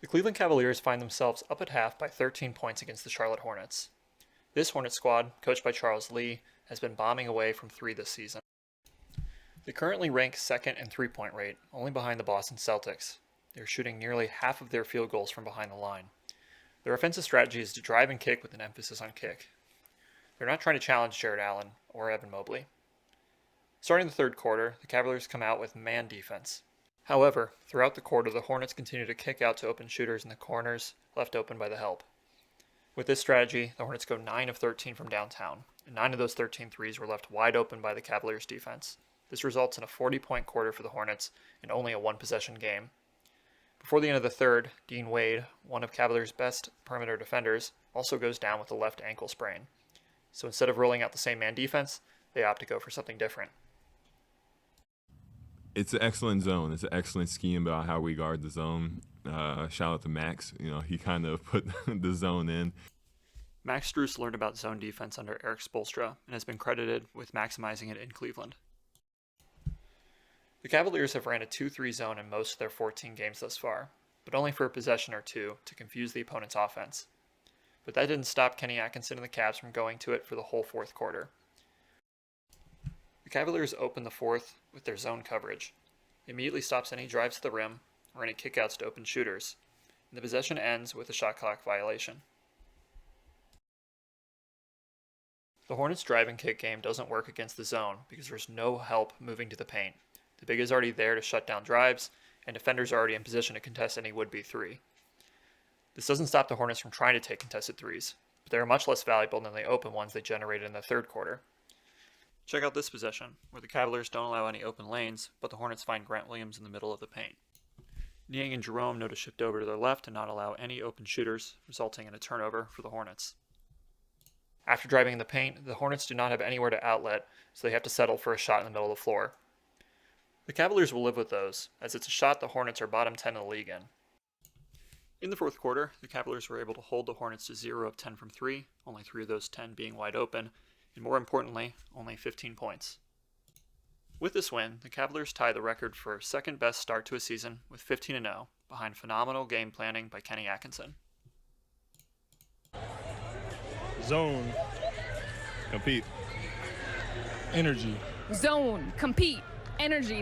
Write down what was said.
The Cleveland Cavaliers find themselves up at half by 13 points against the Charlotte Hornets. This Hornets squad, coached by Charles Lee, has been bombing away from three this season. They currently rank second in three-point rate, only behind the Boston Celtics. They are shooting nearly half of their field goals from behind the line. Their offensive strategy is to drive and kick with an emphasis on kick. They're not trying to challenge Jared Allen or Evan Mobley. Starting the third quarter, the Cavaliers come out with man defense. However, throughout the quarter, the Hornets continue to kick out to open shooters in the corners, left open by the help. With this strategy, the Hornets go 9 of 13 from downtown, and 9 of those 13 threes were left wide open by the Cavaliers' defense. This results in a 40-point quarter for the Hornets and only a one-possession game. Before the end of the third, Dean Wade, one of Cavaliers' best perimeter defenders, also goes down with a left ankle sprain. So instead of rolling out the same man defense, they opt to go for something different. It's an excellent zone. It's an excellent scheme about how we guard the zone. Shout out to Max. He kind of put the zone in. Max Strus learned about zone defense under Eric Spoelstra and has been credited with maximizing it in Cleveland. The Cavaliers have ran a 2-3 zone in most of their 14 games thus far, but only for a possession or two to confuse the opponent's offense. But that didn't stop Kenny Atkinson and the Cavs from going to it for the whole fourth quarter. The Cavaliers open the fourth with their zone coverage. It immediately stops any drives to the rim or any kickouts to open shooters, and the possession ends with a shot clock violation. The Hornets' drive and kick game doesn't work against the zone because there's no help moving to the paint. The big is already there to shut down drives, and defenders are already in position to contest any would-be three. This doesn't stop the Hornets from trying to take contested threes, but they are much less valuable than the open ones they generated in the third quarter. Check out this possession, where the Cavaliers don't allow any open lanes, but the Hornets find Grant Williams in the middle of the paint. Niang and Jerome know to shift over to their left and not allow any open shooters, resulting in a turnover for the Hornets. After driving in the paint, the Hornets do not have anywhere to outlet, so they have to settle for a shot in the middle of the floor. The Cavaliers will live with those, as it's a shot the Hornets are bottom 10 in the league in. In the fourth quarter, the Cavaliers were able to hold the Hornets to 0 of 10 from 3, only 3 of those 10 being wide open, and more importantly, only 15 points. With this win, the Cavaliers tie the record for second best start to a season with 15-0, behind phenomenal game planning by Kenny Atkinson. Zone. Compete. Energy. Zone, compete, energy.